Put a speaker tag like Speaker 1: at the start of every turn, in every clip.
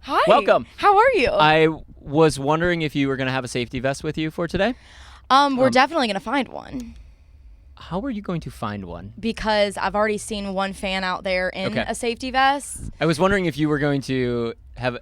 Speaker 1: Hi.
Speaker 2: Welcome.
Speaker 1: How are you?
Speaker 2: I was wondering if you were going to have a safety vest with you for today.
Speaker 1: We're definitely going to find one.
Speaker 2: How are you going to find one?
Speaker 1: Because I've already seen one fan out there in a safety vest.
Speaker 2: I was wondering if you were going to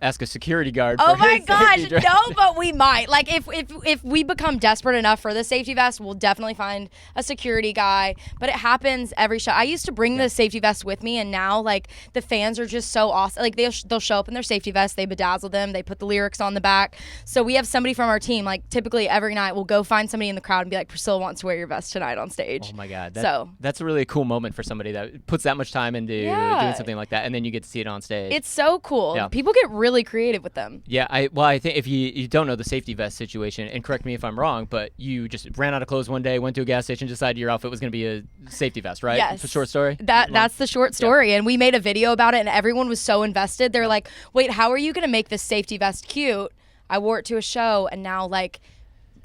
Speaker 2: ask a security guard for
Speaker 1: Oh my
Speaker 2: his
Speaker 1: gosh,
Speaker 2: safety dress.
Speaker 1: no, but we might. Like if we become desperate enough for the safety vest, we'll definitely find a security guy. But it happens every show. I used to bring the safety vest with me, and now like the fans are just so awesome. Like they'll show up in their safety vest, they bedazzle them, they put the lyrics on the back. So we have somebody from our team, like typically every night we'll go find somebody in the crowd and be like, Priscilla wants to wear your vest tonight on stage.
Speaker 2: Oh my God.
Speaker 1: So
Speaker 2: that's a really cool moment for somebody that puts that much time into doing something like that, and then you get to see it on stage.
Speaker 1: It's so cool.
Speaker 2: Yeah.
Speaker 1: People get really creative with them.
Speaker 2: Yeah, I think if you don't know the safety vest situation, and correct me if I'm wrong, but you just ran out of clothes one day, went to a gas station, decided your outfit was going to be a safety vest, right?
Speaker 1: Yes.
Speaker 2: It's a short story?
Speaker 1: That's the short story, and we made a video about it, and everyone was so invested. They're like, wait, how are you going to make this safety vest cute? I wore it to a show, and now, like,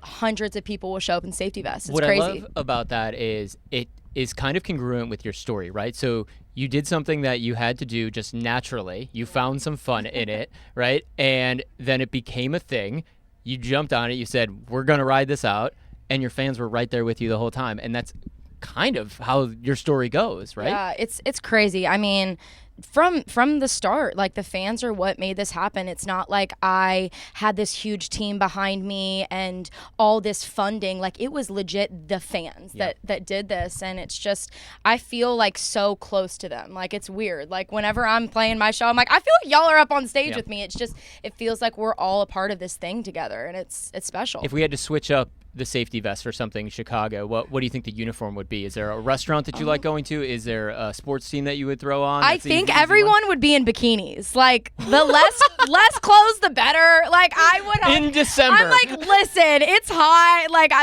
Speaker 1: hundreds of people will show up in safety vests. It's crazy.
Speaker 2: What I love about that is it is kind of congruent with your story, right? So you did something that you had to do just naturally. You found some fun in it, right? And then it became a thing. You jumped on it. You said, we're going to ride this out. And your fans were right there with you the whole time. And that's kind of how your story goes, right?
Speaker 1: Yeah, it's crazy. I mean, from the start, like the fans are what made this happen. It's not like I had this huge team behind me and all this funding. Like it was legit the fans that did this, and it's just I feel like so close to them. Like it's weird. Like whenever I'm playing my show, I'm like I feel like y'all are up on stage with me. It's just it feels like we're all a part of this thing together, and it's special.
Speaker 2: If we had to switch up the safety vest for something in Chicago, what do you think the uniform would be? Is there a restaurant that you like going to? Is there a sports team that you would throw on?
Speaker 1: I think everyone would be in bikinis. Like the less clothes, the better. Like I would
Speaker 2: in December.
Speaker 1: I'm like, listen, it's hot. Like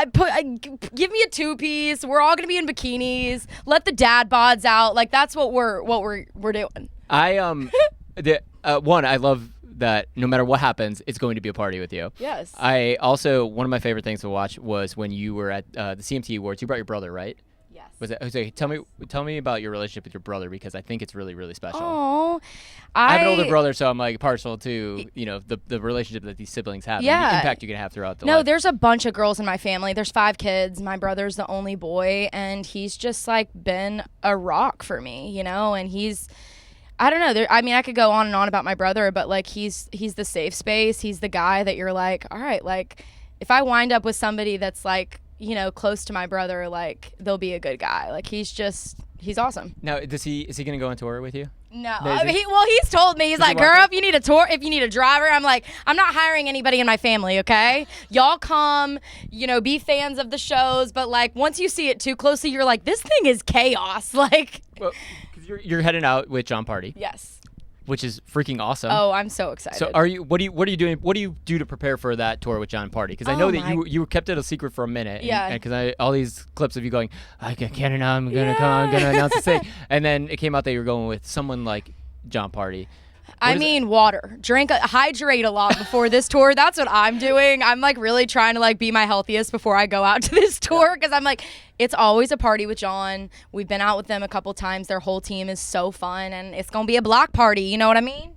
Speaker 1: give me a 2-piece. We're all gonna be in bikinis. Let the dad bods out. Like that's what we're doing.
Speaker 2: I I love that no matter what happens, it's going to be a party with you.
Speaker 1: Yes.
Speaker 2: I also, one of my favorite things to watch was when you were at the CMT Awards. You brought your brother, right?
Speaker 1: Yes.
Speaker 2: Was it? Jose, tell me about your relationship with your brother, because I think it's really, really special.
Speaker 1: Oh,
Speaker 2: I have an older brother, so I'm like partial to the relationship that these siblings have, and the impact you can have throughout the life.
Speaker 1: No, there's a bunch of girls in my family. There's 5 kids. My brother's the only boy, and he's just like been a rock for me, and he's. I don't know. I could go on and on about my brother, but like he's the safe space. He's the guy that you're like, all right, like if I wind up with somebody that's like, close to my brother, like they'll be a good guy. Like he's awesome.
Speaker 2: Now, is he going to go on tour with you?
Speaker 1: No. He's told me, he's like, girl, if you need a tour, if you need a driver, I'm like, I'm not hiring anybody in my family, okay? Y'all come, be fans of the shows, but like once you see it too closely, you're like, this thing is chaos. Like,
Speaker 2: well, because you're heading out with John Party.
Speaker 1: Yes.
Speaker 2: Which is freaking awesome.
Speaker 1: Oh, I'm so excited.
Speaker 2: So what are you doing? What do you do to prepare for that tour with John Party? Because I know that you kept it a secret for a minute.
Speaker 1: Yeah.
Speaker 2: Because all these clips of you going, I can't announce, I'm gonna announce this thing, and then it came out that you were going with someone like John Party.
Speaker 1: Water. Hydrate a lot before this tour. That's what I'm doing. I'm like really trying to like be my healthiest before I go out to this tour, because I'm like, it's always a party with John. We've been out with them a couple times. Their whole team is so fun, and it's gonna be a block party. You know what I mean?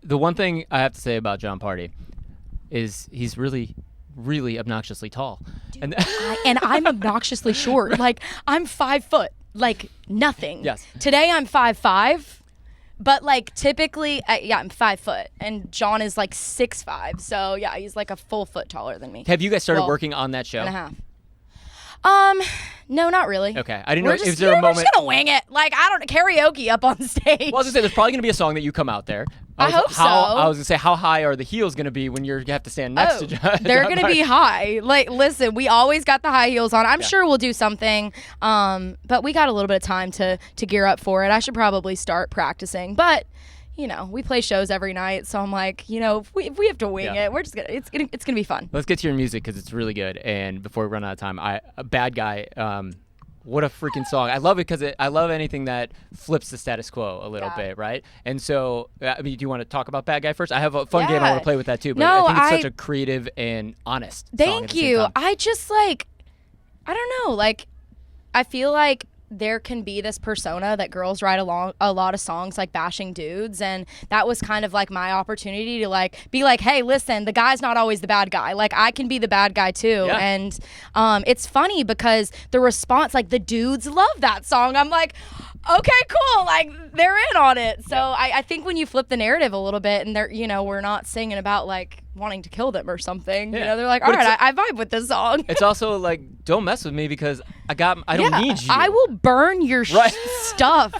Speaker 2: The one thing I have to say about John Party is he's really, really obnoxiously tall.
Speaker 1: Dude, and I'm obnoxiously short. Like I'm 5 foot. Like nothing.
Speaker 2: Yes.
Speaker 1: Today I'm 5'5". But like typically, I'm 5 foot, and John is like 6'5". So yeah, he's like a full foot taller than me.
Speaker 2: Have you guys started working on that show?
Speaker 1: And a half. No, not really.
Speaker 2: Okay, I didn't know. Is there a moment?
Speaker 1: We're just gonna wing it. Like I don't karaoke up on stage.
Speaker 2: Well, I was gonna say there's probably gonna be a song that you come out there.
Speaker 1: I hope so.
Speaker 2: I was gonna say, how high are the heels gonna be when you have to stand next to John?
Speaker 1: They're gonna be high. Like, listen, we always got the high heels on. I'm sure we'll do something. But we got a little bit of time to gear up for it. I should probably start practicing, but. We play shows every night, so I'm like, if we have to wing it, we're just it's gonna be fun.
Speaker 2: Let's get to your music because it's really good. And before we run out of time, Bad Guy, what a freaking song! I love it because I love anything that flips the status quo a little bit, right? And so, do you want to talk about Bad Guy first? I have a fun game I want to play with that too, but I think it's such a creative and honest.
Speaker 1: Thank you. I just I don't know, I feel like there can be this persona that girls write along a lot of songs like bashing dudes, and that was kind of like my opportunity to like be like, hey, listen, the guy's not always the bad guy. Like I can be the bad guy too.
Speaker 2: Yeah.
Speaker 1: And it's funny because the response, like the dudes love that song. I'm like, okay, cool. Like they're in on it. So I think when you flip the narrative a little bit, and they're, you know, we're not singing about like wanting to kill them or something.
Speaker 2: Yeah.
Speaker 1: You know, they're like, all
Speaker 2: But
Speaker 1: right, I vibe with this song.
Speaker 2: It's also like, don't mess with me because I don't need you.
Speaker 1: I will burn your
Speaker 2: Right.
Speaker 1: stuff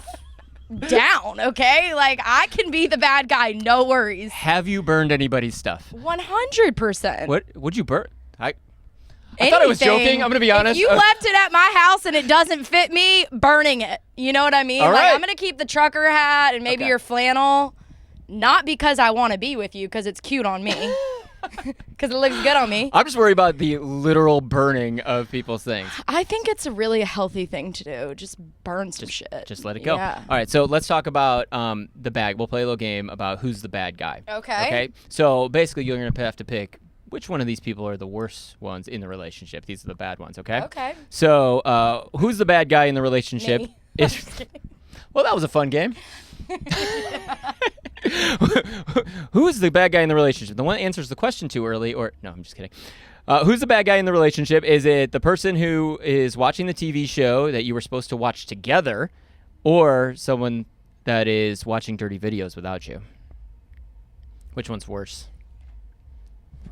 Speaker 1: down, okay? Like, I can be the bad guy, no worries.
Speaker 2: Have you burned anybody's stuff?
Speaker 1: 100%.
Speaker 2: What would you burn? I thought I was joking. I'm gonna be honest.
Speaker 1: If you left it at my house and it doesn't fit me, burning it. You know what I mean?
Speaker 2: All
Speaker 1: like,
Speaker 2: right.
Speaker 1: I'm gonna keep the trucker hat and maybe
Speaker 2: Okay.
Speaker 1: your flannel. Not because I want to be with you, because it's cute on me. Because it looks good on me.
Speaker 2: I'm just worried about the literal burning of people's things.
Speaker 1: I think it's a really healthy thing to do. Just burn some shit.
Speaker 2: Just let it go.
Speaker 1: Yeah.
Speaker 2: All right, so let's talk about the bag. We'll play a little game about who's the bad guy.
Speaker 1: Okay.
Speaker 2: Okay. So basically, you're gonna have to pick which one of these people are the worst ones in the relationship. These are the bad ones. Okay.
Speaker 1: Okay.
Speaker 2: So who's the bad guy in the relationship?
Speaker 1: Me.
Speaker 2: Well, that was a fun game. Who is the bad guy in the relationship? The one that answers the question too early, or no, I'm just kidding. Who's the bad guy in the relationship? Is it the person who is watching the TV show that you were supposed to watch together, or someone that is watching dirty videos without you? Which one's worse?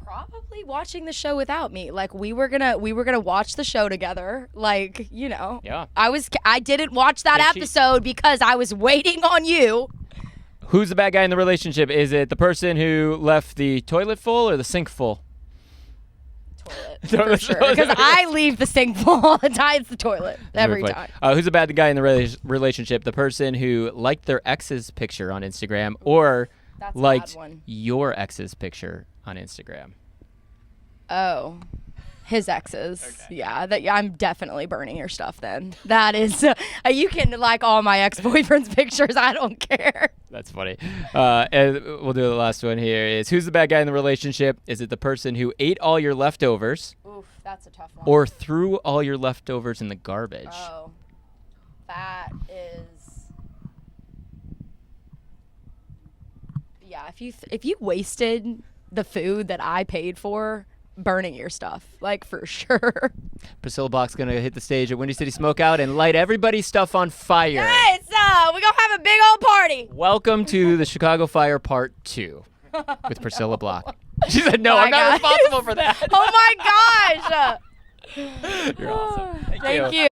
Speaker 1: Probably watching the show without me. Like we were gonna watch the show together. Like, you know.
Speaker 2: Yeah.
Speaker 1: I didn't watch that
Speaker 2: Can't cheat.
Speaker 1: episode because I was waiting on you.
Speaker 2: Who's the bad guy in the relationship? Is it the person who left the toilet full or the sink full?
Speaker 1: Toilet, for sure. Because I leave the sink full all the time. It's the toilet every time.
Speaker 2: Who's the bad guy in the relationship? The person who liked their ex's picture on Instagram or
Speaker 1: That's a bad
Speaker 2: liked
Speaker 1: one.
Speaker 2: your ex's picture on Instagram?
Speaker 1: Oh. His exes.
Speaker 2: Okay.
Speaker 1: Yeah, I'm definitely burning your stuff then. That is, you can like all my ex-boyfriend's pictures. I don't care.
Speaker 2: That's funny. And we'll do the last one here is who's the bad guy in the relationship? Is it the person who ate all your leftovers
Speaker 1: Oof, that's a tough one.
Speaker 2: or threw all your leftovers in the garbage?
Speaker 1: Oh, that is. Yeah, if you wasted the food that I paid for, burning your stuff, like for sure.
Speaker 2: Priscilla Block's going to hit the stage at Windy City Smokeout and light everybody's stuff on fire.
Speaker 1: Yes, we're gonna have a big old party.
Speaker 2: Welcome to the Chicago Fire Part 2 with Priscilla Block. She said, no,
Speaker 1: Bye,
Speaker 2: I'm not
Speaker 1: guys.
Speaker 2: responsible for that.
Speaker 1: Oh my gosh.
Speaker 2: You're awesome.
Speaker 1: Thank you.